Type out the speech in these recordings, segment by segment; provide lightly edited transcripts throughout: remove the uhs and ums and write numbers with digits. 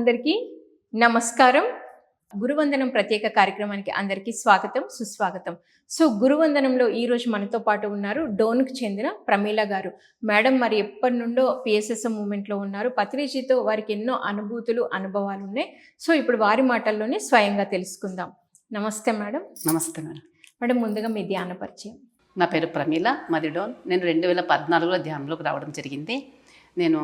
అందరికీ నమస్కారం. గురువందనం ప్రత్యేక కార్యక్రమానికి అందరికీ స్వాగతం, సుస్వాగతం. సో గురువందనంలో ఈరోజు మనతో పాటు ఉన్నారు డోన్కు చెందిన ప్రమీల గారు. మేడం మరి ఎప్పటి నుండో పిఎస్ఎస్ఎం మూమెంట్లో ఉన్నారు. పత్రిజీతో వారికి ఎన్నో అనుభూతులు, అనుభవాలు ఉన్నాయి. సో ఇప్పుడు వారి మాటల్లోనే స్వయంగా తెలుసుకుందాం. నమస్తే మేడం. నమస్తే మేడం. మేడం ముందుగా మీ ధ్యాన పరిచయం. నా పేరు ప్రమీల, మాది డోన్. నేను 2014లో ధ్యానంలోకి రావడం జరిగింది. నేను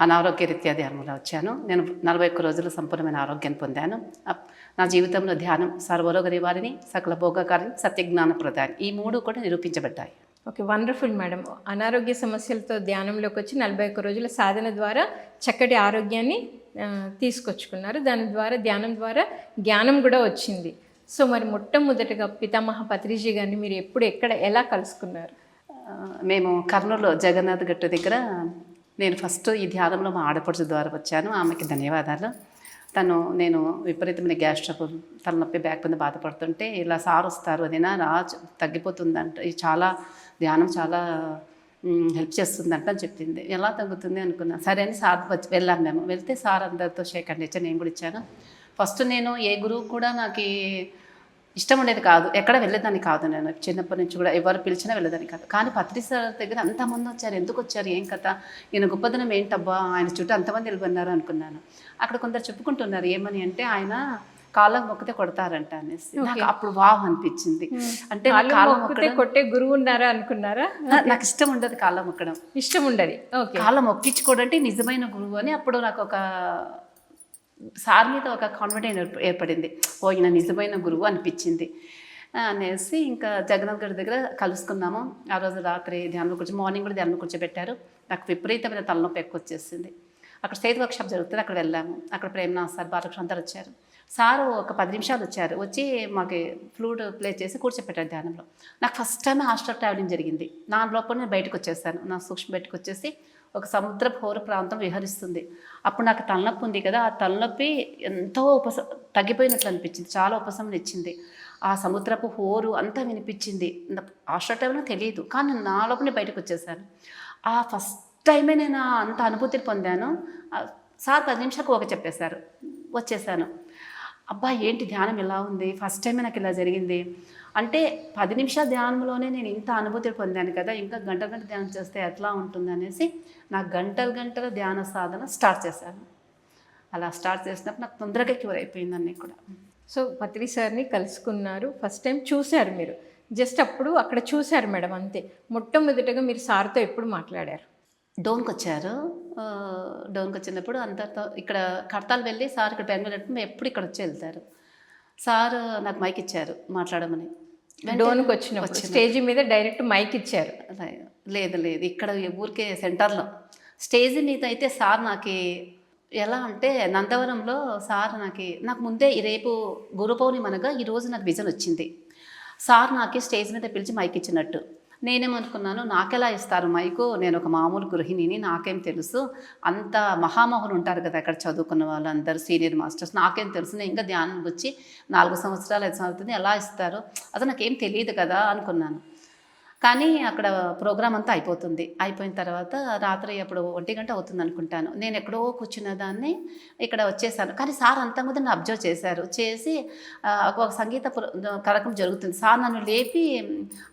అనారోగ్యరీత్యా ధ్యానంలో వచ్చాను. నేను 41 రోజులు సంపూర్ణమైన ఆరోగ్యాన్ని పొందాను. నా జీవితంలో ధ్యానం సర్వరోగ నివారిణి, సకల భోగకారిణి, సత్యజ్ఞాన ప్రదాని, ఈ మూడు కూడా నిరూపించబడ్డాయి. Okay, wonderful madam. అనారోగ్య సమస్యలతో ధ్యానంలోకి వచ్చి 41 రోజుల సాధన ద్వారా చక్కటి ఆరోగ్యాన్ని తీసుకొచ్చుకున్నారు. దాని ద్వారా ధ్యానం ద్వారా జ్ఞానం కూడా వచ్చింది. సో మరి మొట్టమొదటిగా పితామహ పత్రిజీ గారిని మీరు ఎప్పుడు ఎక్కడ ఎలా కలుసుకున్నారు? మేము కర్నూలు జగన్నాథ్ గట్టు దగ్గర నేను ఫస్ట్ ఈ ధ్యానంలో మా ఆడపడుచు ద్వారా వచ్చాను. ఆమెకి ధన్యవాదాలు. నేను విపరీతమైన గ్యాస్ ట్రబుల్, తలనొప్పి, బ్యాక్ పెయిన్ బాధపడుతుంటే ఇలా సార్ వస్తారు, అదేనా తగ్గిపోతుందంట, ఇది చాలా ధ్యానం చాలా హెల్ప్ చేస్తుందంట అని చెప్పింది. ఎలా తగ్గుతుంది అనుకున్నా. సరే అని సార్ వెళ్ళాం. మేము వెళ్తే సార్ అందరితో షేక్ హ్యాండ్ ఇచ్చాను, నేను కూడా ఇచ్చాను. ఫస్ట్ నేను ఏ గురువు కూడా నాకు ఇష్టం ఉండేది కాదు, ఎక్కడ వెళ్ళేదాన్ని కాదు. నేను చిన్నప్పటి నుంచి కూడా ఎవరు పిలిచినా వెళ్ళేదాన్ని కాదు. కానీ పత్రి సార్ దగ్గర అంతమంది వచ్చారు, ఎందుకు వచ్చారు, ఏం కథ, ఈయన గొప్పదనం ఏంటబ్బా, ఆయన చుట్టూ అంతమంది వెళ్ళిపోయినారు అనుకున్నాను. అక్కడ కొందరు చెప్పుకుంటున్నారు ఏమని అంటే, ఆయన కాళ్ళకు మొక్కితే కొడతారంట అనేసి. నాకు అప్పుడు వావ్ అనిపించింది. అంటే కొట్టే గురువు ఉన్నారా అనుకున్నారా? నాకు ఇష్టం ఉండదు కాళ్ళ మొక్కడం, ఇష్టం ఉండదు. కాళ్ళ మొక్కించుకోవడం అంటే నిజమైన గురువు అని అప్పుడు నాకు ఒక సార్ మీద ఒక కాన్ఫిడెన్స్ ఏర్పడింది. ఓ ఈయన నిజమైన గురువు అనిపించింది అనేసి ఇంకా జగన్నాథ్ గారి దగ్గర కలుసుకున్నాము. ఆ రోజు రాత్రి ధ్యానంలో మార్నింగ్ కూడా ధ్యానంలో కూర్చోబెట్టారు. నాకు విపరీతమైన తలనొప్పి ఎక్కువ వచ్చేసింది. అక్కడ స్టేజ్ వర్క్షాప్ జరుగుతుంది, అక్కడ వెళ్ళాము. అక్కడ ప్రేమనాథ్ సార్, బాలకృష్ణ అందరు వచ్చారు. సారు ఒక 10 నిమిషాలు వచ్చారు, వచ్చి మాకు ఫ్లూట్ ప్లే చేసి కూర్చోపెట్టారు ధ్యానంలో. నాకు ఫస్ట్ టైం హాస్టల్ ట్రావెలింగ్ జరిగింది. నా లోపల నేను బయటకు వచ్చేసాను. నా సూక్ష్మ బయటకు వచ్చేసి ఒక సముద్ర హోర ప్రాంతం విహరిస్తుంది. అప్పుడు నాకు తలనొప్పి ఉంది కదా, ఆ తలనొప్పి ఎంతో తగ్గిపోయినట్లు అనిపించింది, చాలా ఉపశమనం ఇచ్చింది. ఆ సముద్రపు హోరు అంతా వినిపించింది. హాస్టల్ టైంలో తెలియదు, కానీ నా లోపలే బయటకు వచ్చేసాను. ఆ ఫస్ట్ టైమే నేను అంత అనుభూతిని పొందాను. సార్ 10 నిమిషాలకు ఒక చెప్పేశారు, వచ్చేసాను. అబ్బా ఏంటి ధ్యానం ఎలా ఉంది, ఫస్ట్ టైమే నాకు ఇలా జరిగింది అంటే 10 నిమిషాల ధ్యానంలోనే నేను ఇంత అనుభూతి పొందాను కదా, ఇంకా గంట ధ్యానం చేస్తే ఎట్లా ఉంటుంది అనేసి నాకు గంటల ధ్యాన సాధన స్టార్ట్ చేశాను. అలా స్టార్ట్ చేసినప్పుడు నాకు తొందరగా క్యూర్ అయిపోయింది అన్నీ కూడా. సో పత్రి సార్ని కలుసుకున్నారు, ఫస్ట్ టైం చూశారు మీరు, జస్ట్ అప్పుడు అక్కడ చూశారు మేడం అంతే. మొట్టమొదటిగా మీరు సార్తో ఎప్పుడు మాట్లాడారు? డోన్కి వచ్చారు. డోన్కి వచ్చినప్పుడు అందరితో ఇక్కడ కడతాలు వెళ్ళి సార్ ఇక్కడ బెంగళూరు మేము ఎప్పుడు ఇక్కడ వచ్చి వెళ్తారు. సార్ నాకు మైక్ ఇచ్చారు మాట్లాడమని. డోన్కి వచ్చినప్పుడు స్టేజ్ మీద డైరెక్ట్ మైక్ ఇచ్చారు? లేదు ఇక్కడ ఊరికే సెంటర్లో స్టేజ్ మీద అయితే సార్ నాకు ఎలా అంటే నందవరంలో సార్ నాకు ముందే రేపు గురు పౌర్ణమి అనగా ఈరోజు నాకు విజన్ వచ్చింది. సార్ నాకు స్టేజ్ మీద పిలిచి మైక్ ఇచ్చినట్టు. నేనేమనుకున్నాను, నాకెలా ఇస్తారు మైకు, నేను ఒక మామూలు గృహిణిని, నాకేం తెలుసు, అంత మహామహులు ఉంటారు కదా అక్కడ చదువుకున్న వాళ్ళు అందరూ సీనియర్ మాస్టర్స్, నాకేం తెలుసు, నేను ఇంకా ధ్యానం వచ్చి 4 సంవత్సరాలు 5 సంవత్సరాలు ఎలా ఇస్తారు, అసలు నాకేం తెలియదు కదా అనుకున్నాను. కానీ అక్కడ ప్రోగ్రామ్ అంతా అయిపోయిన తర్వాత రాత్రి అప్పుడు 1 గంట అవుతుంది అనుకుంటాను, నేను ఎక్కడో కూర్చున్న దాన్ని ఇక్కడ వచ్చేసాను. కానీ సార్ అంతకుముందు నన్ను అబ్జర్వ్ చేసి ఒక సంగీత కార్యక్రమం జరుగుతుంది. సార్ నన్ను లేపి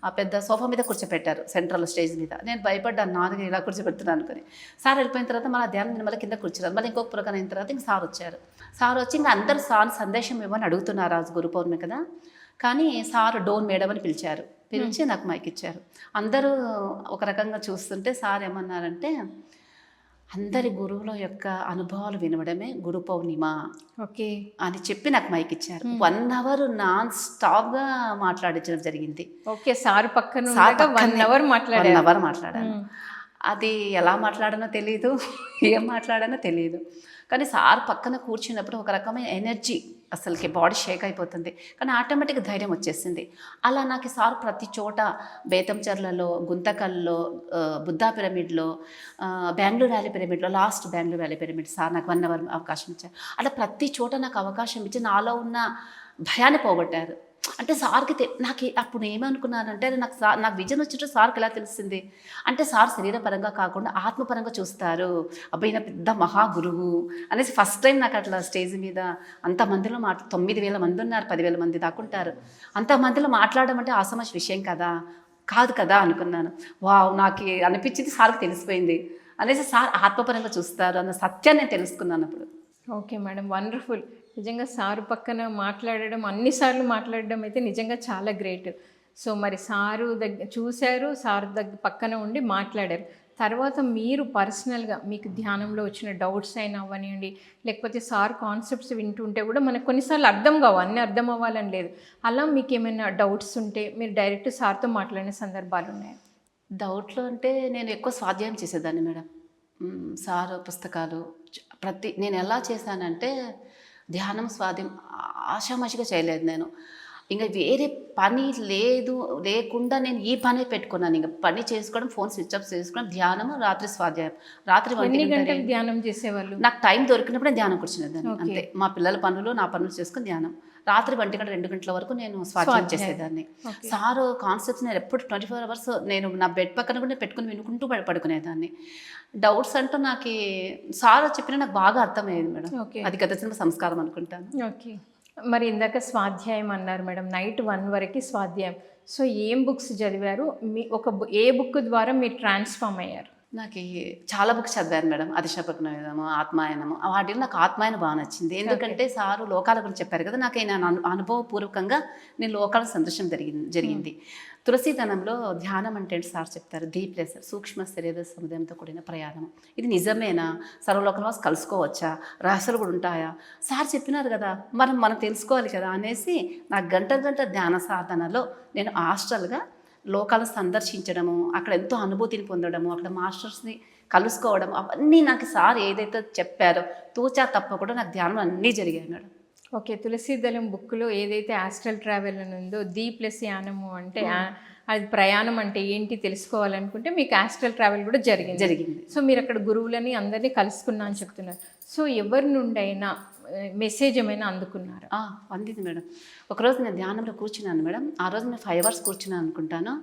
ఆ పెద్ద సోఫా మీద కూర్చోపెట్టారు సెంట్రల్ స్టేజ్ మీద. నేను భయపడ్డాను, నాన్న ఇలా కూర్చోబెడుతున్నాను అనుకుని. సార్ వెళ్ళిపోయిన తర్వాత మళ్ళీ ధ్యానం నేను మళ్ళీ కింద కూర్చున్నాను. మళ్ళీ ఇంకొక ప్రోగ్రాం అయిన తర్వాత ఇంక సార్ వచ్చారు. సార్ వచ్చి ఇంకా అందరూ సార్ సందేశం ఇవ్వని అడుగుతున్నారు, రాజు గురు పౌర్ణమి కదా. కానీ సార్ డోన్ మేడం అని పిలిచి నాకు మైక్ ఇచ్చారు. అందరూ ఒక రకంగా చూస్తుంటే సార్ ఏమన్నారంటే, అందరి గురువుల యొక్క అనుభవాలు వినడమే గురు పౌర్ణిమ ఓకే అని చెప్పి నాకు మైక్ ఇచ్చారు. 1 అవర్ నాన్ స్టాప్గా మాట్లాడించడం జరిగింది. ఓకే, సార్ పక్కన 1 అవర్ మాట్లాడాను. అది ఎలా మాట్లాడానో తెలియదు, ఏం మాట్లాడానో తెలియదు. కానీ సార్ పక్కన కూర్చున్నప్పుడు ఒక రకమైన ఎనర్జీ, అసలుకి బాడీ షేక్ అయిపోతుంది, కానీ ఆటోమేటిక్గా ధైర్యం వచ్చేసింది. అలా నాకు సార్ ప్రతి చోట బేతంచెర్లలో, గుంతకల్లో, బుద్ధా పిరమిడ్లో, బెంగళూరు వ్యాలీ పిరమిడ్లో, last Bengaluru valley pyramid sir నాకు 1 అవర్ అవకాశం ఇచ్చారు. అలా ప్రతి చోట నాకు అవకాశం ఇచ్చి నాలో ఉన్న భయాన్ని పోగొట్టారు. అంటే సార్కి నాకు అప్పుడు ఏమనుకున్నానంటే అది నాకు విజన్ వచ్చినట్టు సార్కి ఎలా తెలిసింది అంటే సార్ శరీరపరంగా కాకుండా ఆత్మపరంగా చూస్తారు. అబ్బాయి నా పెద్ద మహాగురువు అనేసి ఫస్ట్ టైం నాకు అట్లా స్టేజ్ మీద అంతమందిలో 9,000 మంది ఉన్నారు, 10,000 మంది దాకుంటారు. అంతమందిలో మాట్లాడడం అంటే ఆసమాష విషయం కాదు కదా అనుకున్నాను. వావ్, నాకు అనిపించింది సార్కి తెలిసిపోయింది అనేసి సార్ ఆత్మపరంగా చూస్తారు అన్న సత్యాన్ని నేను తెలుసుకున్నాను అప్పుడు. Okay madam, wonderful. నిజంగా సారు పక్కన మాట్లాడడం, అన్నిసార్లు మాట్లాడడం అయితే నిజంగా చాలా గ్రేట్. సో మరి సారు చూశారు, సారు పక్కన ఉండి మాట్లాడారు. తర్వాత మీరు పర్సనల్గా మీకు ధ్యానంలో వచ్చిన డౌట్స్ అయినా అవ్వనివ్వండి, లేకపోతే సార్ కాన్సెప్ట్స్ వింటుంటే కూడా మనకు కొన్నిసార్లు అర్థం కావు, అన్నీ అర్థం అవ్వాలని లేదు. అలా మీకు ఏమైనా డౌట్స్ ఉంటే మీరు డైరెక్ట్ సార్తో మాట్లాడిన సందర్భాలు ఉన్నాయా? డౌట్లు అంటే నేను ఎక్కువ స్వాధ్యాయం చేసేదాన్ని మేడం. సారు పుస్తకాలు నేను ఎలా చేశానంటే ధ్యానం స్వాధ్యాయం ఆషామాషిగా చేయలేదు నేను. ఇంకా వేరే పని లేకుండా నేను ఈ పని పెట్టుకున్నాను. ఇంకా పని చేసుకోవడం, ఫోన్ స్విచ్ ఆఫ్ చేసుకోవడం, ధ్యానం, రాత్రి స్వాధ్యాయం. రాత్రి 1 గంటలు ధ్యానం చేసేవాళ్ళు? నాకు టైం దొరికినప్పుడే ధ్యానం కూర్చునేదాన్ని అంతే. మా పిల్లల పనులు, నా పనులు చేసుకుని ధ్యానం. రాత్రి 1 గంట 2 గంటల వరకు నేను స్వాధ్యాయం చేసేదాన్ని. సారు కాన్సెప్ట్స్ నేను ఎప్పుడు 24 అవర్స్ నేను నా బెడ్ పక్కన కూడా పెట్టుకుని వినుకుంటూ పడుకునేదాన్ని. డౌట్స్ అంటూ నాకు సార్ చెప్పినా నాకు బాగా అర్థమయ్యేది మేడం. అది గత జన్మ సంస్కారం అనుకుంటాను. ఓకే. మరి ఇందాక స్వాధ్యాయం అన్నారు మేడం, నైట్ 1 వరకు స్వాధ్యాయం. సో ఏం బుక్స్ చదివారు? ఏ బుక్ ద్వారా మీరు ట్రాన్స్ఫార్మ్ అయ్యారు? నాకు చాలా బుక్స్ చదివాను మేడం. అధిశాపజ్ఞానము, ఆత్మాయనము. వాటిలో నాకు ఆత్మాయన బాగా నచ్చింది. ఎందుకంటే సారు లోకాల గురించి చెప్పారు కదా, నాకు అనుభవపూర్వకంగా నేను లోకాల సందర్శన జరిగింది. తులసీదనంలో ధ్యానం అంటే సార్ చెప్తారు, డీప్ సూక్ష్మ శరీర సముదాయంతో కూడిన ప్రయాణం. ఇది నిజమేనా? సర్వలోకంలో కలుసుకోవచ్చా? రహస్యాలు కూడా ఉంటాయా? సార్ చెప్పినారు కదా, మనం తెలుసుకోవాలి కదా అనేసి నాకు గంట ధ్యాన సాధనలో నేను హాస్టల్గా లోకాలను సందర్శించడము, అక్కడ ఎంతో అనుభూతిని పొందడము, అక్కడ మాస్టర్స్ని కలుసుకోవడం, అవన్నీ నాకు సార్ ఏదైతే చెప్పారో తూచా తప్పకుండా నాకు ధ్యానం అన్నీ జరిగాయి మేడం. ఓకే. తులసీదళం బుక్లో ఏదైతే ఆస్ట్రల్ ట్రావెల్ అని ఉందో, ప్లస్ యానము అంటే అది ప్రయాణం అంటే ఏంటి తెలుసుకోవాలనుకుంటే మీకు ఆస్ట్రల్ ట్రావెల్ కూడా జరిగింది. సో మీరు అక్కడ గురువులని అందరినీ కలుసుకున్నా అని చెప్తున్నారు. సో ఎవరి నుండైనా మెసేజ్ ఏమైనా అందుకున్నారా? అందింది మేడం. ఒకరోజు నేను ధ్యానంలో కూర్చున్నాను మేడం. ఆ రోజు నేను 5 hours కూర్చున్నాను అనుకుంటాను.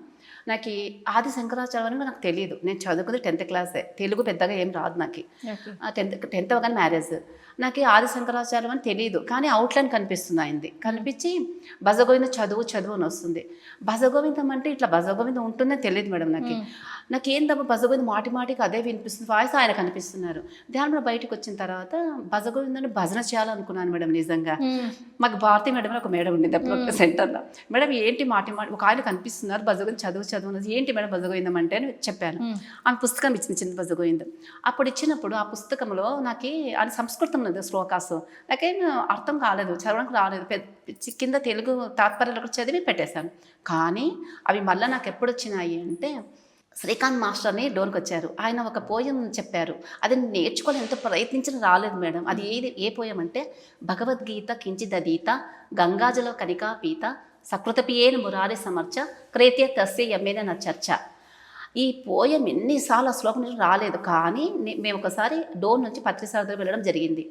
నాకు ఆది శంకరాచార్య నాకు తెలియదు. నేను చదువుకుంది 10th క్లాసే. తెలుగు పెద్దగా ఏం రాదు నాకు. 10th అవగానే మ్యారేజ్. నాకు ఆది శంకరాచార్యం అని తెలియదు, కానీ అవుట్లైన్ కనిపిస్తుంది అయింది. కనిపించి భజగోవిందం చదువు అని వస్తుంది. భజగోవిందం అంటే ఇట్లా భజగోవిందం ఉంటుందని తెలియదు మేడం నాకేం తప్ప భజగోవిందం మాటికి అదే వినిపిస్తుంది, వాయిస్ ఆయన కనిపిస్తున్నారు. ధ్యానంలో బయటకు వచ్చిన తర్వాత భజగోవిందాన్ని భజన చేయాలనుకున్నాను మేడం. నిజంగా మాకు భారతీ మేడం ఒక మేడం ఉండేది అప్పుడు సెంటర్లో. మేడం ఏంటి మాటి ఒక ఆయన కనిపిస్తున్నారు, భజగోవిందం చదువు ఏంటి మేడం భజగోవిందం అంటే అని చెప్పాను. ఆమె పుస్తకం ఇచ్చింది, చిన్న భజగోవిందం. అప్పుడు ఇచ్చినప్పుడు ఆ పుస్తకంలో నాకు అది సంస్కృతం శ్లోకాసు నాకేం అర్థం కాలేదు, చదవడానికి రాలేదు. కింద తెలుగు తాత్పర్యాలు చదివి పెట్టేశాను. కానీ అవి మళ్ళీ నాకు ఎప్పుడు వచ్చినాయి అంటే శ్రీకాంత్ మాస్టర్ని డోన్కి వచ్చారు. ఆయన ఒక పోయం చెప్పారు. అది నేర్చుకొని ఎంతో ప్రయత్నించిన రాలేదు మేడం. అది ఏ పోయం అంటే భగవద్గీత కించిదీత గంగాజల కనికా పీత సకృతపియేన మురారి సమర్చ క్రేత్య తస్య యమేన నా చర్చ. ఈ పోయం ఎన్నిసార్లు ఆ శ్లోకం రాలేదు, కానీ మేము ఒకసారి డోన్ నుంచి పత్రిసారథి వెళ్ళడం జరిగింది.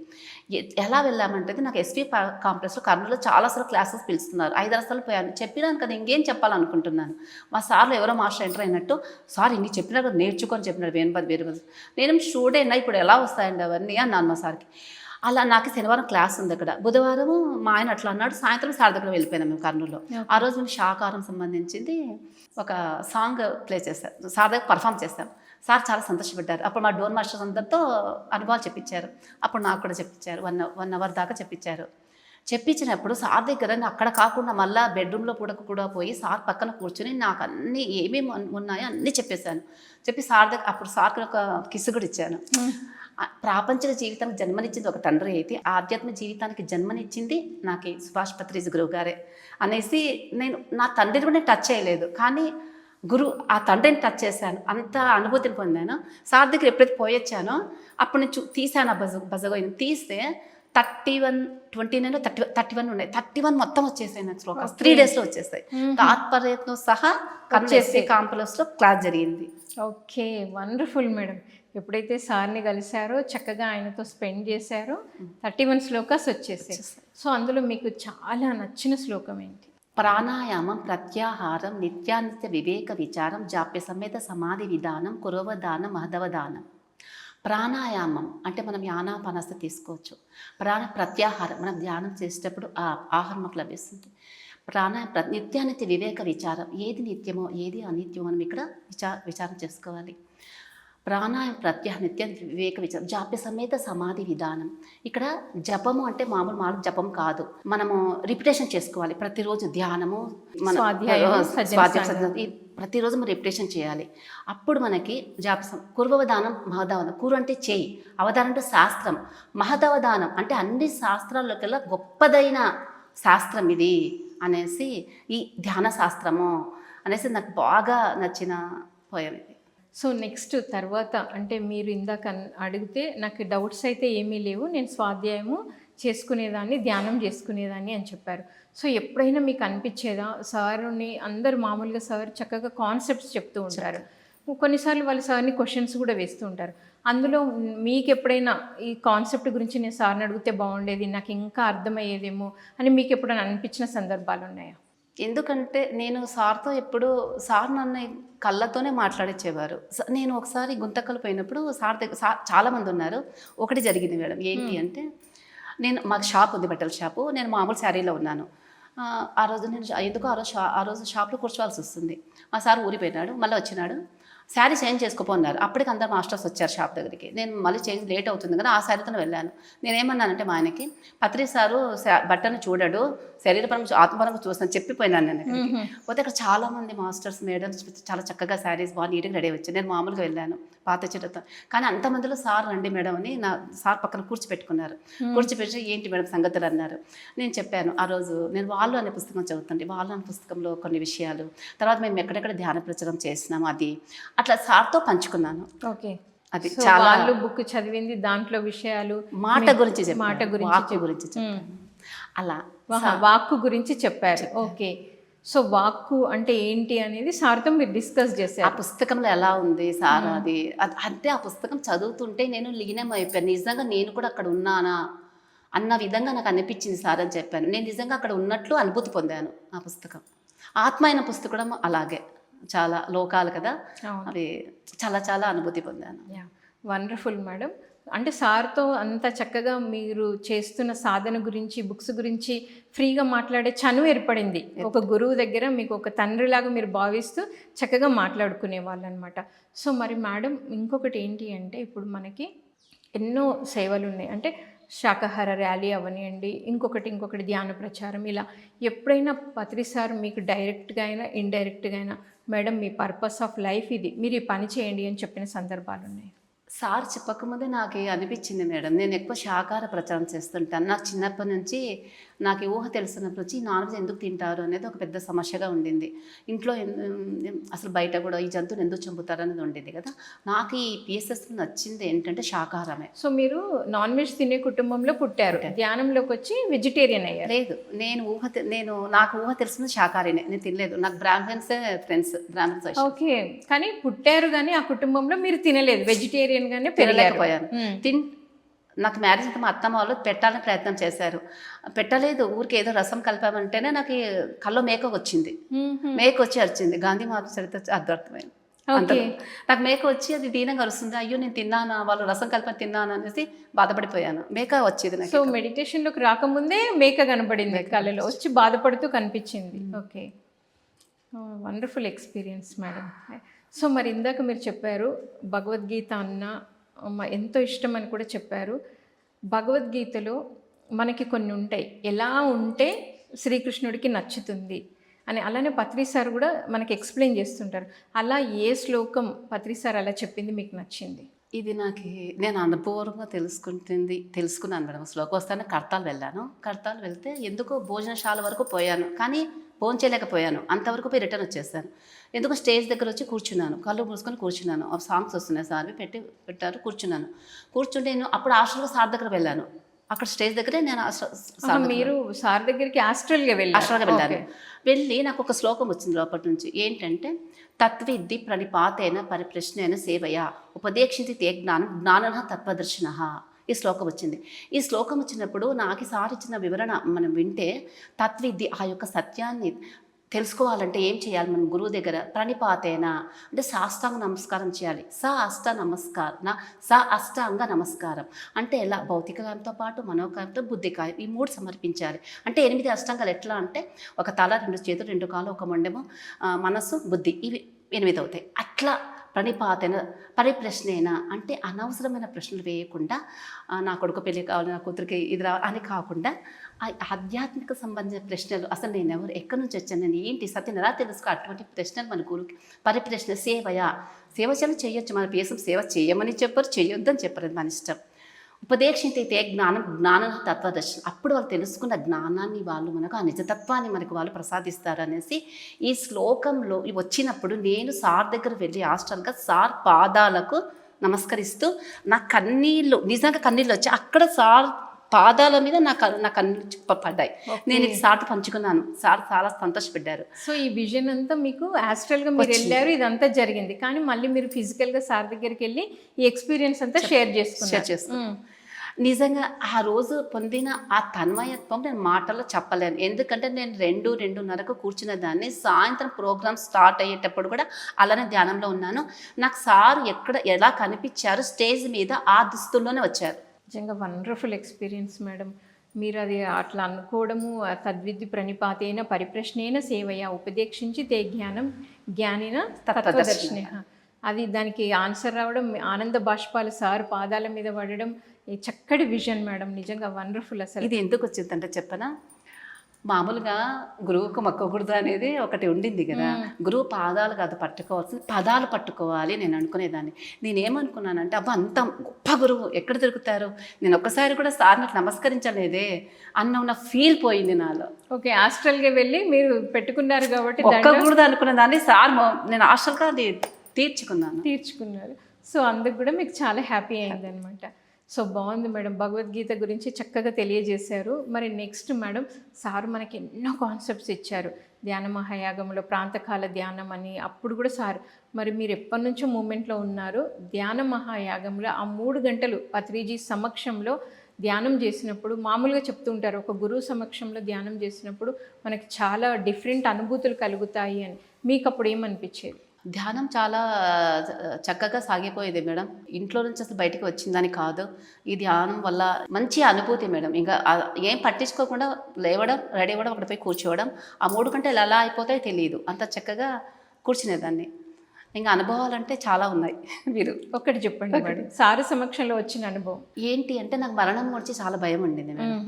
ఎలా వెళ్ళామంటే నాకు ఎస్పీ కాంప్లెక్స్లో కర్నూలులో చాలాసార్లు క్లాసెస్ పిలుస్తున్నారు. 5-6 సార్లు పోయాను. చెప్పినాను కదా, ఇంకేం చెప్పాలనుకుంటున్నాను. మా సార్లు ఎవరో మాస్టర్ ఎంటర్ అయినట్టు, సార్ ఇన్ని చెప్పినారు నేర్చుకొని చెప్పినారు వేరు. నేను స్టూడెంట్ ఇప్పుడు ఎలా వస్తాయండి అవన్నీ అన్నాను మా సార్కి. అలా నాకు శనివారం క్లాస్ ఉంది అక్కడ, బుధవారం మా ఆయన అట్లా అన్నాడు. సాయంత్రం సార్ దగ్గర వెళ్ళిపోయినాం మేము కర్నూలులో. ఆ రోజు మేము శాకాహారం సంబంధించింది ఒక సాంగ్ ప్లే చేశారు, సార్ దగ్గర పర్ఫామ్ చేస్తాం. సార్ చాలా సంతోషపడ్డారు. అప్పుడు మా డోన్ మాస్టర్స్ అందరితో అనుభవాలు చెప్పించారు. అప్పుడు నాకు కూడా చెప్పించారు. 1 hour దాకా చెప్పించారు. చెప్పించినప్పుడు సార్ దగ్గర అక్కడ కాకుండా మళ్ళీ బెడ్రూమ్లో కూడా పోయి సార్ పక్కన కూర్చొని నాకు అన్నీ ఏమేమి ఉన్నాయో అన్నీ చెప్పేశాను. చెప్పి సార్ దగ్గర అప్పుడు సార్కి ఒక కిస్సు కూడా ఇచ్చాను. ప్రాపంచిక జీవితానికి జన్మనిచ్చింది ఒక తండ్రి అయితే ఆధ్యాత్మిక జీవితానికి జన్మనిచ్చింది నాకు సుభాష్ పత్రిజీ గురువు గారే అనేసి, నేను నా తండ్రిని కూడా టచ్ చేయలేదు, కానీ ఆ తండ్రిని టచ్ చేశాను. అంత అనుభూతిని పొందాను. సార్ దగ్గర ఎప్పుడైతే పోయొచ్చానో అప్పుడు నేను తీసాను ఆ భజగోవిందం. తీస్తే 31, 29, 31 ఉన్నాయి. 31 మొత్తం వచ్చేసాయి నాకు శ్లోకాలు. 3 daysలో వచ్చేస్తాయి. తాత్పర్యంతో సహా కన్వెన్సీ కాంప్లెక్స్లో క్లాస్ జరిగింది. Okay, wonderful madam. ఎప్పుడైతే సార్ని కలిశారో చక్కగా ఆయనతో స్పెండ్ చేశారో 31 శ్లోకాస్ వచ్చేసాయి. సో అందులో మీకు చాలా నచ్చిన శ్లోకం ఏంటి? ప్రాణాయామం, ప్రత్యాహారం, నిత్యానిత్య వివేక విచారం, జాప్య సమేత సమాధి విధానం, కురవదానం, మహదవదానం. ప్రాణాయామం అంటే మనం యానాపానస్థి తీసుకోవచ్చు. ప్రత్యాహారం మనం ధ్యానం చేసేటప్పుడు ఆ ఆహారం మనకు లభిస్తుంది. నిత్యానిత్య వివేక విచారం, ఏది నిత్యమో ఏది అనిత్యమో మనం ఇక్కడ విచారం చేసుకోవాలి. ప్రాణాయామ ప్రత్యాహార నిత్య వివేక విచారం, జాప్య సమేత సమాధి విధానం. ఇక్కడ జపము అంటే మామూలు జపం కాదు, మనము రిపిటేషన్ చేసుకోవాలి ప్రతిరోజు. ధ్యానము మన ప్రతిరోజు మనం రిపిటేషన్ చేయాలి. అప్పుడు మనకి కుర్వవదానం, మహదవదానం. కురు అంటే చేయి, అవధానం అంటే శాస్త్రం, మహదవదానం అంటే అన్ని శాస్త్రాల్లోకెల్లా గొప్పదైన శాస్త్రం ఇది అనేసి, ఈ ధ్యాన శాస్త్రము అనేసి నాకు బాగా నచ్చిన పోయం ఇది. సో నెక్స్ట్ తర్వాత అంటే మీరు ఇందాక అడిగితే నాకు డౌట్స్ అయితే ఏమీ లేవు, నేను స్వాధ్యాయము చేసుకునేదాన్ని, ధ్యానం చేసుకునేదాన్ని అని చెప్పారు. సో ఎప్పుడైనా మీకు అనిపించేదా, సార్ని అందరు మామూలుగా సార్ చక్కగా కాన్సెప్ట్స్ చెప్తూ ఉంటారు, కొన్నిసార్లు వాళ్ళ సార్ని క్వశ్చన్స్ కూడా వేస్తూ ఉంటారు, అందులో మీకు ఎప్పుడైనా ఈ కాన్సెప్ట్ గురించి నేను సార్ని అడిగితే బాగుండేది, నాకు ఇంకా అర్థమయ్యేదేమో అని మీకు ఎప్పుడైనా అనిపించిన సందర్భాలు ఉన్నాయా? ఎందుకంటే నేను సార్తో ఎప్పుడు సార్ నన్ను కళ్ళతోనే మాట్లాడించేవారు. నేను ఒకసారి గుంతకల్ పోయినప్పుడు సార్ దగ్గర చాలామంది ఉన్నారు. ఒకటి జరిగింది మేడం, ఏంటి అంటే మాకు షాప్ ఉంది, బట్టల షాపు. నేను మామూలు శారీలో ఉన్నాను. ఆ రోజు నేను ఎందుకో ఆ రోజు షాప్లో కూర్చోవాల్సి వస్తుంది. మా సార్ ఊరిపోయినాడు, మళ్ళీ వచ్చినాడు. శారీ చేంజ్ చేసుకోపోన్నారు. అప్పటికి అందరు మాస్టర్స్ వచ్చారు షాప్ దగ్గరికి. నేను మళ్ళీ చేంజ్ లేట్ అవుతుంది కదా, ఆ శారీతో వెళ్ళాను. నేనేమన్నానంటే మా ఆయనకి, పత్రి సారు బట్టను చూడడు, శరీరపరంగా ఆత్మపరంగా చూస్తాను చెప్పిపోయినాను నేను అక్కడికి. పోతే అక్కడ చాలామంది మాస్టర్స్ మేడమ్స్ చాలా చక్కగా శారీస్ బాగా నీట్గా రెడీ వచ్చాయి. నేను మామూలుగా వెళ్ళాను పాత చీరతో. కానీ అంతమందిలో సార్ రండి మేడం అని నా సార్ పక్కన కూర్చోపెట్టుకున్నారు. కూర్చోపెట్టి ఏంటి మేడం సంగతులు అన్నారు. నేను చెప్పాను ఆ రోజు నేను వాళ్ళు అనే పుస్తకం చదువుతుంటే, వాళ్ళు అనే పుస్తకంలో కొన్ని విషయాలు, తర్వాత మేము ఎక్కడెక్కడ ధ్యాన ప్రచారం చేసినాము అది అట్లా సార్తో పంచుకున్నాను. ఓకే, అది చాలా బుక్ చదివింది, దాంట్లో విషయాలు మాట గురించి చెప్పారు, అలా వాక్కు గురించి చెప్పారు. ఓకే, సో వాక్కు అంటే ఏంటి అనేది సార్తో మీరు డిస్కస్ చేశారు. ఆ పుస్తకంలో ఎలా ఉంది సార్ అది అంటే ఆ పుస్తకం చదువుతుంటే నేను లీనం అయిపోయాను. నిజంగా నేను కూడా అక్కడ ఉన్నానా అన్న విధంగా నాకు అనిపించింది సార్ అని చెప్పాను. నేను నిజంగా అక్కడ ఉన్నట్లు అనుభూతి పొందాను. ఆ పుస్తకం ఆత్మ అయిన పుస్తకం అలాగే చాలా లోకాలు కదా, అవి చాలా చాలా అనుభూతి పొందాను. Wonderful madam. అంటే సార్తో అంత చక్కగా మీరు చేస్తున్న సాధన గురించి, బుక్స్ గురించి ఫ్రీగా మాట్లాడే చనువు ఏర్పడింది. ఒక గురువు దగ్గర మీకు ఒక తండ్రిలాగా మీరు భావిస్తూ చక్కగా మాట్లాడుకునే వాళ్ళు అనమాట. సో మరి మేడం ఇంకొకటి ఏంటి అంటే, ఇప్పుడు మనకి ఎన్నో సేవలు ఉన్నాయి. అంటే శాకాహార ర్యాలీ అవనివ్వండి, ఇంకొకటి ధ్యాన ప్రచారం, ఇలా ఎప్పుడైనా పత్రి సార్ మీకు డైరెక్ట్గా అయినా ఇండైరెక్ట్గా అయినా, madam me purpose of life ఇది, మీరు ఈ పని చేయండి అని చెప్పిన సందర్భాలు ఉన్నాయి? సార్ చెప్పకముందే నాకు అనిపించింది మేడం, నేను ఎక్కువ శాకాహార ప్రచారం చేస్తుంటాను. నాకు చిన్నప్పటి నుంచి నాకు ఊహ తెలిసినప్పటి నుంచి నాన్ వెజ్ ఎందుకు తింటారు అనేది ఒక పెద్ద సమస్యగా ఉండింది. ఇంట్లో అసలు బయట కూడా ఈ జంతువుని ఎందుకు చంపుతారు అనేది ఉండేది కదా. నాకు ఈ పిఎస్ఎస్ నచ్చింది ఏంటంటే శాకాహారమే. సో మీరు నాన్ వెజ్ తినే కుటుంబంలో పుట్టారు, ధ్యానంలోకి వచ్చి వెజిటేరియన్ అయ్యారు? లేదు, నాకు ఊహ తెలిసింది శాకాహారినే, నేను తినలేదు. నాకు బ్రాహ్మణ్సే ఫ్రెండ్స్, బ్రాహ్మణ్స్. ఓకే, కానీ పుట్టారు కానీ ఆ కుటుంబంలో మీరు తినలేదు, వెజిటేరియన్ గానే పెరగలేకపోయాను. నాకు మ్యారేజ్ అయితే మా అత్తమ్మ వాళ్ళు పెట్టాలని ప్రయత్నం చేశారు, పెట్టలేదు. ఊరికి ఏదో రసం కలిపామంటేనే నాకు కల్లో మేక వచ్చింది. మేక వచ్చి అరిచింది, గాంధీ మహాత్మ చరిత్ర అర్థమైంది. నాకు మేక వచ్చి అది దీనంగా అరుస్తుంది. అయ్యో నేను తిన్నానా, వాళ్ళు రసం కలిపి తిన్నాను అనేసి బాధపడిపోయాను. మేక వచ్చేది. సో మెడిటేషన్లోకి రాకముందే మేక కనబడింది కళ్ళలో, వచ్చి బాధపడుతూ కనిపించింది. Okay, wonderful experience madam. So మరి ఇందాక మీరు చెప్పారు భగవద్గీత అన్న ఎంతో ఇష్టం అని కూడా చెప్పారు. భగవద్గీతలో మనకి కొన్ని ఉంటాయి, ఎలా ఉంటే శ్రీకృష్ణుడికి నచ్చుతుంది అని. అలానే పత్రి సార్ కూడా మనకి ఎక్స్ప్లెయిన్ చేస్తుంటారు. అలా ఏ శ్లోకం పత్రి సార్ అలా చెప్పింది మీకు నచ్చింది? ఇది నేను అనుభవంగా తెలుసుకున్నాను మేడం. శ్లోకం వస్తానే కర్తాలు వెళ్ళాను. కర్తాలు వెళ్తే ఎందుకో భోజనశాల వరకు పోయాను, కానీ ఫోన్ చేయలేకపోయాను. అంతవరకు పోయి రిటర్న్ వచ్చేసాను. ఎందుకో స్టేజ్ దగ్గర వచ్చి కూర్చున్నాను, కళ్ళు మూసుకొని కూర్చున్నాను. ఆ సాంగ్స్ వస్తున్నాయి, సార్వి పెట్టారు, కూర్చున్నాను. కూర్చుంటే నేను అప్పుడు హాస్టల్గా సార్ దగ్గర వెళ్ళాను. అక్కడ స్టేజ్ దగ్గరే నేను మీరు సార్ దగ్గరికి హాస్టల్గా వెళ్ళాను. వెళ్ళి నాకు ఒక శ్లోకం వచ్చింది లోపటి నుంచి. ఏంటంటే, తత్విద్ది ప్రణిపాతేన పరిప్రశ్నేన సేవయ ఉపదేక్షించి తే జ్ఞానం జ్ఞాన తత్వదర్శిన. ఈ శ్లోకం వచ్చింది. ఈ శ్లోకం వచ్చినప్పుడు నాకు సార్ ఇచ్చిన వివరణ మనం వింటే తత్విద్య ఆ యొక్క సత్యాన్ని తెలుసుకోవాలంటే ఏం చేయాలి? మనం గురువు దగ్గర ప్రణిపాతేన అంటే సాష్టాంగ నమస్కారం చేయాలి. అష్టాంగ నమస్కారం అంటే ఎలా? భౌతికకాయంతో పాటు మనోకాయంతో బుద్ధికాయం ఈ 3 సమర్పించాలి. అంటే 8 అష్టాంగాలు ఎట్లా అంటే ఒక తల, 2 చేతులు, 2 కాళ్ళు, ఒక మొండెము, మనస్సు, బుద్ధి, ఇవి 8 అవుతాయి. అట్లా ప్రణిపాతేన పరిప్రశ్నేన అంటే అనవసరమైన ప్రశ్నలు వేయకుండా నా కొడుకు పెళ్ళి కావాలి, నా కూతురికి ఇది అని కాకుండా ఆధ్యాత్మిక సంబంధించిన ప్రశ్నలు, అసలు నేను ఎవరు, ఎక్కడి నుంచి వచ్చాను, నేను ఏంటి, సత్యం ఎలా తెలుసుకో, అటువంటి ప్రశ్నలు మన గురువుకి. పరిప్రశ్న సేవయా, సేవ చేయొచ్చు, మన పేసం సేవ చేయమని చెప్పరు, చేయొద్దని చెప్పరు, మన ఇష్టం. ఉపదేశించైతే జ్ఞానం తత్వదర్శనం అప్పుడు వాళ్ళు తెలుసుకున్న జ్ఞానాన్ని వాళ్ళు మనకు ఆ నిజతత్వాన్ని మనకు వాళ్ళు ప్రసాదిస్తారు అనేసి ఈ శ్లోకంలో వచ్చినప్పుడు నేను సార్ దగ్గర వెళ్ళి హాస్టల్గా సార్ పాదాలకు నమస్కరిస్తూ నా కన్నీళ్ళు, నిజంగా కన్నీళ్ళు వచ్చి అక్కడ సార్ పాదాల మీద నా కన్నీళ్ళు పడ్డాయి. నేను ఇది సార్తో పంచుకున్నాను. సార్ చాలా సంతోషపడ్డారు. సో ఈ విజన్ అంతా మీకు యాస్ట్రల్గా మీరు వెళ్ళారు, ఇదంతా జరిగింది. కానీ మళ్ళీ మీరు ఫిజికల్గా సార్ దగ్గరికి వెళ్ళి ఈ ఎక్స్పీరియన్స్ అంతా షేర్ చేసుకున్నారు. నిజంగా ఆ రోజు పొందిన ఆ తన్మయత్వం నేను మాటల్లో చెప్పలేను. ఎందుకంటే నేను 2-2:30కు కూర్చున్న దాన్ని, సాయంత్రం ప్రోగ్రామ్ స్టార్ట్ అయ్యేటప్పుడు కూడా అలానే ధ్యానంలో ఉన్నాను. నాకు సార్ ఎలా కనిపించారు స్టేజ్ మీద ఆ దుస్తుల్లోనే వచ్చారు. నిజంగా వండర్ఫుల్ ఎక్స్పీరియన్స్ మేడం. మీరు అది అట్లా అనుకోవడము, తద్విద్య ప్రణిపాతేన పరిప్రశ్నేన సేవయ ఉపదేశించి తే జ్ఞానిన తత్వదర్శిన, అది దానికి ఆన్సర్ రావడం, ఆనంద బాష్పాలు సార్ పాదాల మీద పడడం, ఈ చక్కటి విజన్ మేడం. నిజంగా వండర్ఫుల్. అసలు ఇది ఎందుకు వచ్చిందంటే చెప్పనా, మామూలుగా గురువుకు మొక్కకూడదు అనేది ఒకటి ఉండింది కదా. గురువు పాదాలు కాదు పట్టుకోవాల్సింది, పదాలు పట్టుకోవాలి నేను అనుకునేదాన్ని. నేనేమనుకున్నానంటే అబ్బా అంత గొప్ప గురువు ఎక్కడ దొరుకుతారు, నేను ఒక్కసారి కూడా సార్ని నమస్కరించలేదే అన్న ఫీల్ పోయింది నాలో. ఓకే, హాస్టల్గా వెళ్ళి మీరు పెట్టుకున్నారు కాబట్టి ఒక్కకూడదు అనుకునే దాన్ని సార్ నేను హాస్టల్గా అది తీర్చుకున్నారు. సో అందుకు కూడా మీకు చాలా హ్యాపీ అయింది అనమాట. సో బాగుంది మేడం, భగవద్గీత గురించి చక్కగా తెలియజేశారు. మరి నెక్స్ట్ మేడం, సార్ మనకి ఎన్నో కాన్సెప్ట్స్ ఇచ్చారు. ధ్యాన మహాయాగంలో ప్రాంతకాల ధ్యానం అని, అప్పుడు కూడా సార్ మరి మీరు ఎప్పటి నుంచో మూమెంట్లో ఉన్నారు. ధ్యాన మహాయాగంలో ఆ 3 గంటలు పత్రిజీ సమక్షంలో ధ్యానం చేసినప్పుడు, మామూలుగా చెప్తూ ఉంటారు ఒక గురువు సమక్షంలో ధ్యానం చేసినప్పుడు మనకి చాలా డిఫరెంట్ అనుభూతులు కలుగుతాయి అని. మీకు అప్పుడు ఏమనిపించేది? ధ్యానం చాలా చక్కగా సాగిపోయేది మేడం. ఇంట్లో నుంచి అసలు బయటికి వచ్చిందని కాదు, ఈ ధ్యానం వల్ల మంచి అనుభూతి మేడం. ఇంకా ఏం పట్టించుకోకుండా లేవడం, రెడీ అవ్వడం, అక్కడ పోయి కూర్చోవడం, ఆ 3 గంటలు ఎలా అయిపోతాయో తెలియదు, అంత చక్కగా కూర్చునేదాన్ని. ఇంకా అనుభవాలంటే చాలా ఉన్నాయి. మీరు ఒకటి చెప్పండి మేడం, సారు సమక్షంలో వచ్చిన అనుభవం ఏంటి అంటే, నాకు మరణం గురించి చాలా భయం ఉండింది మేడం.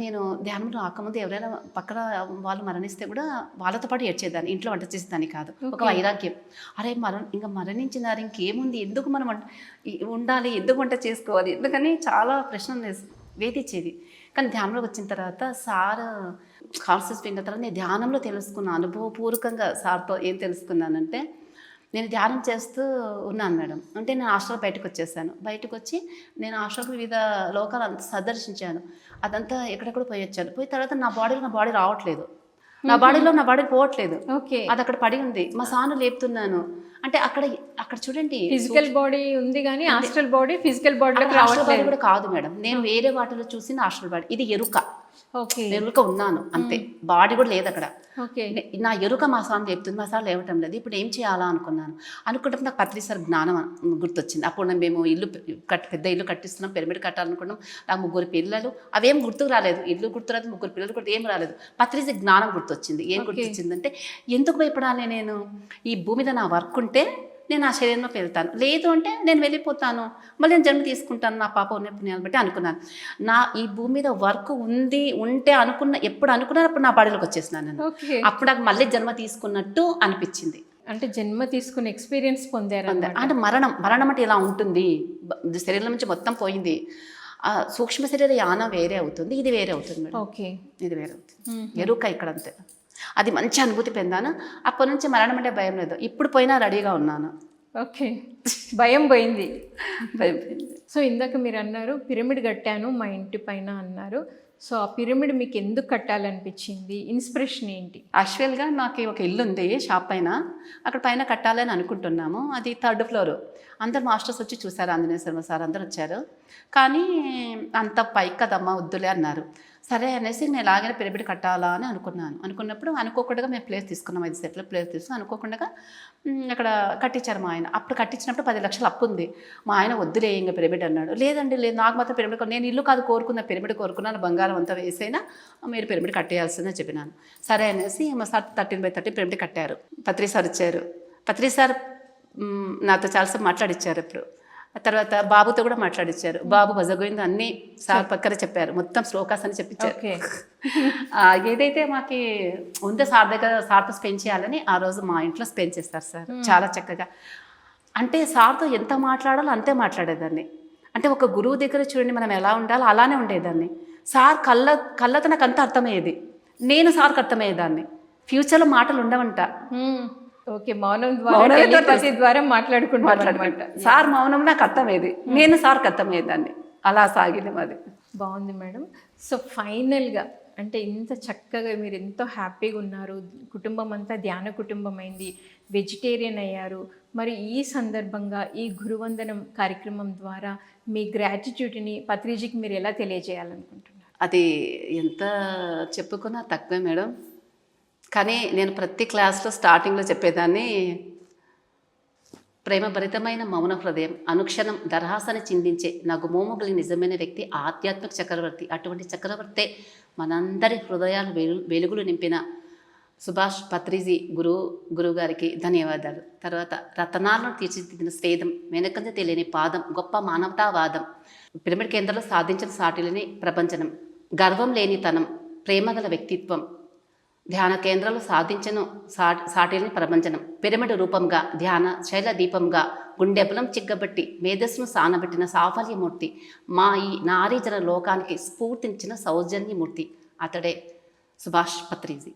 నేను ధ్యానంలో రాకముందు ఎవరైనా పక్కన వాళ్ళు మరణిస్తే కూడా వాళ్ళతో పాటు ఏడ్చేదాన్ని, ఇంట్లో వంట చేసేదాన్ని కాదు. ఒక వైరాగ్యం, అరే ఇంకా మరణించినారు, ఇంకేముంది, ఎందుకు మనం ఉండాలి, ఎందుకు వంట చేసుకోవాలి, ఎందుకని చాలా ప్రశ్నలు వేధించేది. కానీ ధ్యానంలోకి వచ్చిన తర్వాత సార్ కాన్సెప్ట్స్ విన్న తర్వాత నేను ధ్యానంలో తెలుసుకున్నాను. అనుభవపూర్వకంగా సార్తో ఏం తెలుసుకున్నానంటే, నేను ధ్యానం చేస్తూ ఉన్నాను మేడం. అంటే నేను హాస్టల్ బయటకు వచ్చేసాను. బయటకు వచ్చి నేను హాస్టల్కి వివిధ లోకాలు అంతా సందర్శించాను. అదంతా ఎక్కడెక్కడ పోయి వచ్చాను. పోయిన తర్వాత నా బాడీ రావట్లేదు, నా బాడీ పోవట్లేదు. ఓకే, అది అక్కడ పడి ఉంది. మా సాను లేపుతున్నాను. అంటే అక్కడ చూడండి, ఫిజికల్ బాడీ ఉంది కానీ హాస్టల్ బాడీ ఫిజికల్ బాడీలోకి రావట్లేదు కూడా కాదు మేడం. నేను వేరే వాటిలో చూసిన హాస్టల్ బాడీ, ఇది ఎరుక. ఎరుక ఉన్నాను అంతే, బాడీ కూడా లేదు అక్కడ. నా ఎరుక మా సార్ లేపుతుంది, మా సార్ లేవటం లేదు. ఇప్పుడు ఏం చేయాలా అనుకుంటే నాకు పత్రిసారి జ్ఞానం గుర్తొచ్చింది. అప్పుడు మేము పెద్ద ఇల్లు కట్టిస్తున్నాం, పిరమిడ్ కట్టాలనుకున్నాం. నాకు 3 పిల్లలు, అవేం గుర్తుకు రాలేదు. ఇల్లు గుర్తురాదు, 3 పిల్లలు కూడా ఏం రాలేదు. పత్రిస జ్ఞానం గుర్తొచ్చింది. ఏం గుర్తొచ్చిందంటే, ఎందుకు భయపడాలి, నేను ఈ భూమి మీద నా వర్క్ ఉంటే నేను ఆ శరీరంలో వెళ్తాను, లేదు అంటే నేను వెళ్ళిపోతాను, మళ్ళీ నేను జన్మ తీసుకుంటాను, నా పాప ఉన్న పుణ్యాన్ని బట్టి అనుకున్నాను. ఈ భూమి మీద వర్క్ ఉంటే ఎప్పుడు అనుకున్నాను అప్పుడు నా బాడీలోకి వచ్చేసినాను నేను. అప్పుడు నాకు మళ్ళీ జన్మ తీసుకున్నట్టు అనిపించింది. అంటే జన్మ తీసుకున్న ఎక్స్పీరియన్స్ పొందారు. అంటే మరణం అంటే ఇలా ఉంటుంది, శరీరం నుంచి మొత్తం పోయింది. సూక్ష్మ శరీర యానం వేరే అవుతుంది, ఇది వేరే అవుతుంది మేడం. ఓకే, ఇది వేరే అవుతుంది. ఎరుక ఇక్కడ అంతే. అది మంచి అనుభూతి పొందాను. అప్పటి నుంచి మరణం అంటే భయం లేదు. ఇప్పుడు పోయినా రెడీగా ఉన్నాను. ఓకే, భయం పోయింది. సో ఇందాక మీరు అన్నారు పిరమిడ్ కట్టాను మా ఇంటి పైన అన్నారు. సో ఆ పిరమిడ్ మీకు ఎందుకు కట్టాలనిపించింది, ఇన్స్పిరేషన్ ఏంటి? యాక్చువల్గా నాకు ఒక ఇల్లు ఉంది షాప్ పైన, అక్కడ పైన కట్టాలని అనుకుంటున్నాము. అది 3rd ఫ్లోర్. అందరు మాస్టర్స్ వచ్చి చూసారు, ఆంజనేయ శర్మ సార్ అందరు వచ్చారు. కానీ అంత పైకి కదమ్మా వద్దులే అన్నారు. సరే అనేసి నేను ఎలాగైనా పిరమిడ్ కట్టాలా అని అనుకున్నప్పుడు అనుకోకుండా మేము ప్లేస్ తీసుకున్నాం, 5 సెంట్లు ప్లేస్ తీసుకుని అనుకోకుండా అక్కడ కట్టించారు మా ఆయన. అప్పుడు కట్టించినప్పుడు 10 లక్షలు అప్పు ఉంది. మా ఆయన వద్దులే ఇంకా పిరమిడ్ అన్నాడు. లేదండి లేదు, నాకు మాత్రం పిరమిడ్ నేను ఇల్లు కాదు కోరుకున్నా, పిరమిడ్ కోరుకున్నాను, బంగారం అంతా వేసైనా మీరు పిరమిడ్ కట్టేయాల్సిందని చెప్పినాను. సరే అనేసి మా సార్ 13/13 పిరమిడ్ కట్టారు. పత్రి సార్ వచ్చారు. పత్రి సార్ నాతో చాలాసేపు మాట్లాడిచ్చారు. ఇప్పుడు తర్వాత బాబుతో కూడా మాట్లాడిచ్చారు. బాబు భజగోయింది అన్నీ సార్ పక్కన చెప్పారు, మొత్తం శ్లోకాస్ అని చెప్పించారు. ఏదైతే మాకు ఉందో సార్ దగ్గర సార్తో స్పెండ్ చేయాలని ఆ రోజు మా ఇంట్లో స్పెండ్ చేస్తారు సార్ చాలా చక్కగా. అంటే సార్తో ఎంత మాట్లాడాలో అంతే మాట్లాడేదాన్ని. అంటే ఒక గురువు దగ్గర చూడండి మనం ఎలా ఉండాలో అలానే ఉండేదాన్ని. సార్ కళ్ళతో నాకు అంత అర్థమయ్యేది, నేను సార్కి అర్థమయ్యేదాన్ని. ఫ్యూచర్లో మాటలు ఉండవంట. ఓకే, మౌనం ద్వారా మాట్లాడుకుంటాం. సార్ మౌనం నాకు అర్థమయ్యేది, నేను సార్కి అర్థమయ్యేదాన్ని. అలా సాగింది మాది. బాగుంది మేడం. సో ఫైనల్గా అంటే ఇంత చక్కగా మీరు ఎంతో హ్యాపీగా ఉన్నారు, కుటుంబం అంతా ధ్యాన కుటుంబం అయింది, వెజిటేరియన్ అయ్యారు. మరి ఈ సందర్భంగా ఈ గురువందనం కార్యక్రమం ద్వారా మీ గ్రాటిట్యూడ్ని పత్రిజీకి మీరు ఎలా తెలియజేయాలనుకుంటున్నారు? అది ఎంత చెప్పుకున్నా తక్కువే మేడం. కానీ నేను ప్రతి క్లాస్లో స్టార్టింగ్లో చెప్పేదాన్ని, ప్రేమభరితమైన మౌన హృదయం అనుక్షణం దరహాసని చిందించే నగుమోముగలి నిజమైన వ్యక్తి ఆధ్యాత్మిక చక్రవర్తి. అటువంటి చక్రవర్తే మనందరి హృదయాలు వెలుగులు నింపిన సుభాష్ పత్రిజీ గురువు గారికి ధన్యవాదాలు. తర్వాత రతనాలను తీర్చిదిద్దిన స్వేదం, వెనకంజ తెలియని పాదం, గొప్ప మానవతావాదం, పిరమిడ్ కేంద్రంలో సాధించిన సాటిలని ప్రపంచనం, గర్వం లేనితనం, ప్రేమగల వ్యక్తిత్వం, ధ్యాన కేంద్రాలు సాధించను సాటిని ప్రపంచనం, పిరమిడ్ రూపంగా ధ్యాన శైల దీపంగా గుండెబలం చిగ్గబట్టి మేధస్సును సానబెట్టిన సాఫల్యమూర్తి, మా ఈ నారీజన లోకానికి స్ఫూర్తించిన సౌజన్యమూర్తి అతడే Subhash Patriji.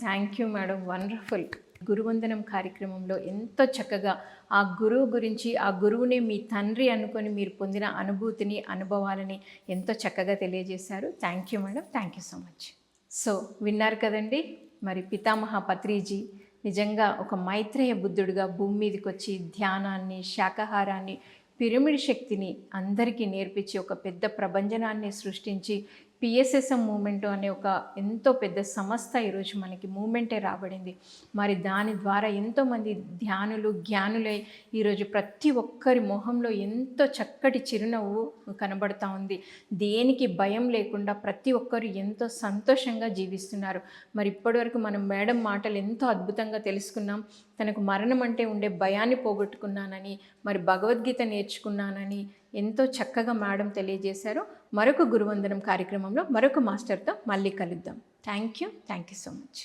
Thank you madam, wonderful. గురువందనం కార్యక్రమంలో ఎంతో చక్కగా ఆ గురువు గురించి, ఆ గురువుని మీ తండ్రి అనుకొని మీరు పొందిన అనుభూతిని, అనుభవాలని ఎంతో చక్కగా తెలియజేశారు. Thank you madam, thank you so much. So విన్నారు కదండి, మరి పితామహ పత్రిజీ నిజంగా ఒక మైత్రేయ బుద్ధుడిగా భూమి మీదకి వచ్చి ధ్యానాన్ని, శాకాహారాన్ని, పిరమిడ్ శక్తిని అందరికీ నేర్పించి ఒక పెద్ద ప్రభంజనాన్ని సృష్టించి పిఎస్ఎస్ఎం మూమెంట్ అనే ఒక ఎంతో పెద్ద సంస్థ ఈరోజు మనకి మూమెంటే రాబడింది. మరి దాని ద్వారా ఎంతోమంది ధ్యానులు, జ్ఞానులై ఈరోజు ప్రతి ఒక్కరి మొహంలో ఎంతో చక్కటి చిరునవ్వు కనబడుతూ ఉంది. దేనికి భయం లేకుండా ప్రతి ఒక్కరు ఎంతో సంతోషంగా జీవిస్తున్నారు. మరి ఇప్పటివరకు మనం మేడం మాటలు ఎంతో అద్భుతంగా తెలుసుకున్నాం. తనకు మరణం అంటే ఉండే భయాన్ని పోగొట్టుకున్నానని, మరి భగవద్గీత నేర్చుకున్నానని ఎంతో చక్కగా మేడం తెలియజేశారు. మరొక గురువందనం కార్యక్రమంలో మరొక మాస్టర్తో మళ్ళీ కలుద్దాం. Thank you so much.